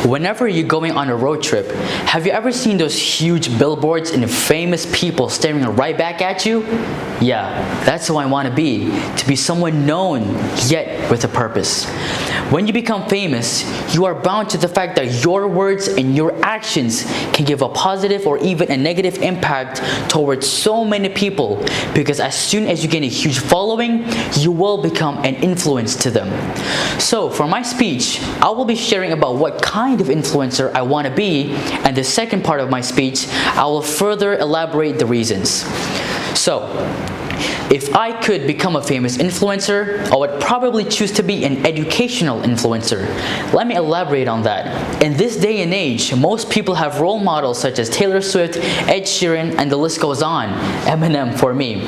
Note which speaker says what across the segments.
Speaker 1: Whenever you're going on a road trip, have you ever seen those huge billboards and famous people staring right back at you? Yeah, that's who I want to be someone known yet with a purpose. When you become famous, you are bound to the fact that your words and your actions can give a positive or even a negative impact towards so many people, because as soon as you gain a huge following, you will become an influence to them. So for my speech, I will be sharing about what kind of influencer I want to be, and the second part of my speech, I will further elaborate the reasons. So, if I could become a famous influencer, I would probably choose to be an educational influencer. Let me elaborate on that. In this day and age, most people have role models such as Taylor Swift, Ed Sheeran, and the list goes on. Eminem for me.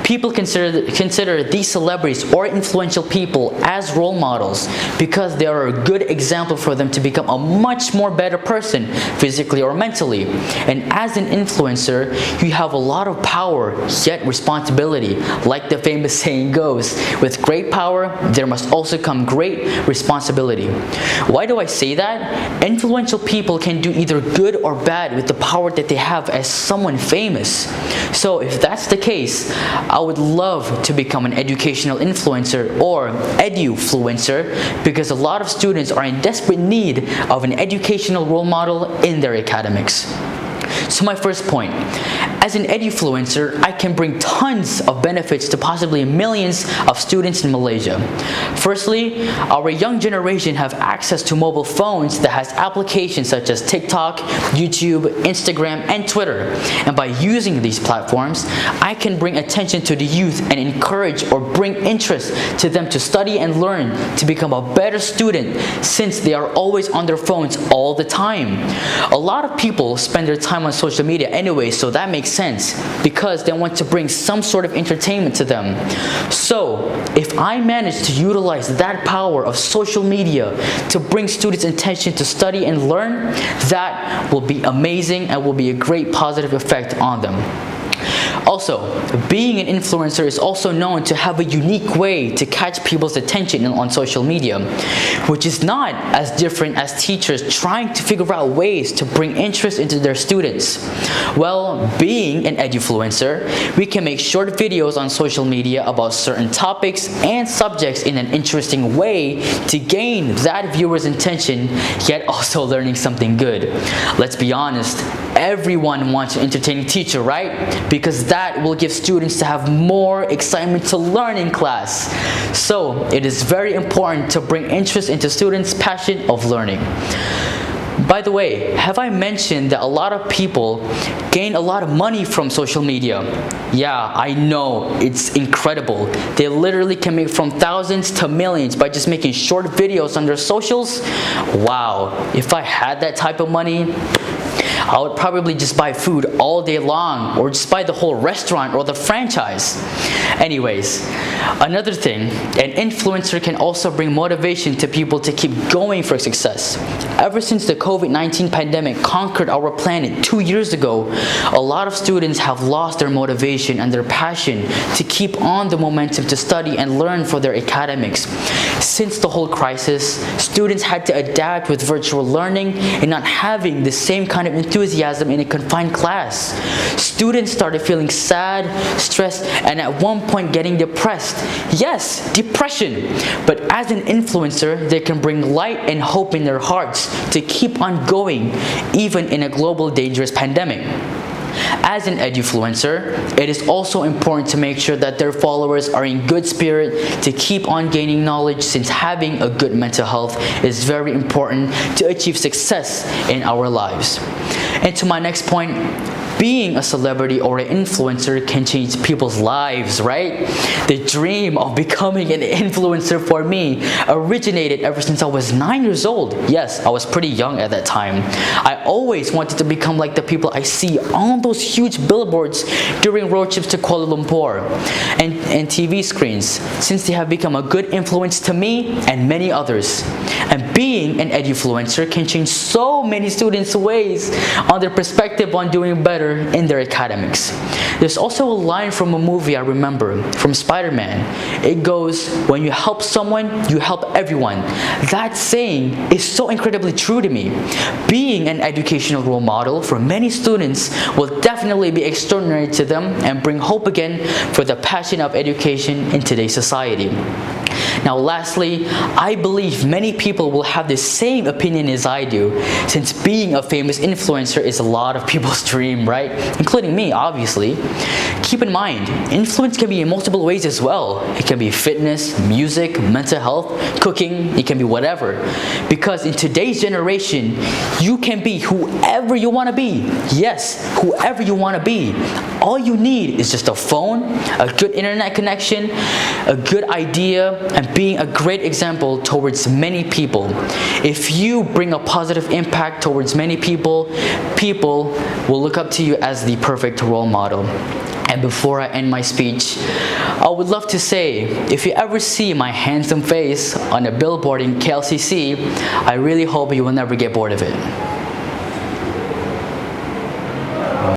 Speaker 1: People consider these celebrities or influential people as role models because they are a good example for them to become a much more better person, physically or mentally. And as an influencer, you have a lot of power, yet responsibility. Like the famous saying goes, with great power, there must also come great responsibility. Why do I say that? Influential people can do either good or bad with the power that they have as someone famous. So if that's the case, I would love to become an educational influencer or edufluencer, because a lot of students are in desperate need of an educational role model in their academics. So my first point, as an edufluencer, I can bring tons of benefits to possibly millions of students in Malaysia. Firstly, our young generation have access to mobile phones that has applications such as TikTok, YouTube, Instagram, and Twitter. And by using these platforms, I can bring attention to the youth and encourage or bring interest to them to study and learn to become a better student, since they are always on their phones all the time. A lot of people spend their time on social media anyway, so that makes sense because they want to bring some sort of entertainment to them. So if I manage to utilize that power of social media to bring students' attention to study and learn, that will be amazing and will be a great positive effect on them. Also, being an influencer is also known to have a unique way to catch people's attention on social media, which is not as different as teachers trying to figure out ways to bring interest into their students. Well, being an edufluencer, we can make short videos on social media about certain topics and subjects in an interesting way to gain that viewer's attention, yet also learning something good. Let's be honest, everyone wants an entertaining teacher, right? Because that will give students to have more excitement to learn in class. So it is very important to bring interest into students' passion of learning. By the way, have I mentioned that a lot of people gain a lot of money from social media? Yeah, I know, it's incredible. They literally can make from thousands to millions by just making short videos on their socials. Wow, if I had that type of money, I would probably just buy food all day long, or just buy the whole restaurant or the franchise. Anyways, another thing, an influencer can also bring motivation to people to keep going for success. Ever since the COVID-19 pandemic conquered our planet 2 years ago, a lot of students have lost their motivation and their passion to keep on the momentum to study and learn for their academics. Since the whole crisis, students had to adapt with virtual learning and not having the same kind of enthusiasm in a confined class. Students started feeling sad, stressed, and at one point getting depressed. Yes, depression. But as an influencer, they can bring light and hope in their hearts to keep on going, even in a global dangerous pandemic. As an edufluencer, it is also important to make sure that their followers are in good spirit to keep on gaining knowledge, since having a good mental health is very important to achieve success in our lives. And to my next point, being a celebrity or an influencer can change people's lives, right? The dream of becoming an influencer for me originated ever since I was 9 years old. Yes, I was pretty young at that time. I always wanted to become like the people I see on those huge billboards during road trips to Kuala Lumpur and TV screens, since they have become a good influence to me and many others. And being being an edufluencer can change so many students' ways on their perspective on doing better in their academics. There's also a line from a movie I remember, from Spider-Man. It goes, "When you help someone, you help everyone." That saying is so incredibly true to me. Being an educational role model for many students will definitely be extraordinary to them and bring hope again for the passion of education in today's society. Now lastly, I believe many people will have the same opinion as I do, since being a famous influencer is a lot of people's dream, right? Including me, obviously. Keep in mind, influence can be in multiple ways as well. It can be fitness, music, mental health, cooking, it can be whatever. Because in today's generation, you can be whoever you want to be. Yes, whoever you want to be. All you need is just a phone, a good internet connection, a good idea, and being a great example towards many people. If you bring a positive impact towards many people, people will look up to you as the perfect role model. And before I end my speech, I would love to say, if you ever see my handsome face on a billboard in KLCC, I really hope you will never get bored of it.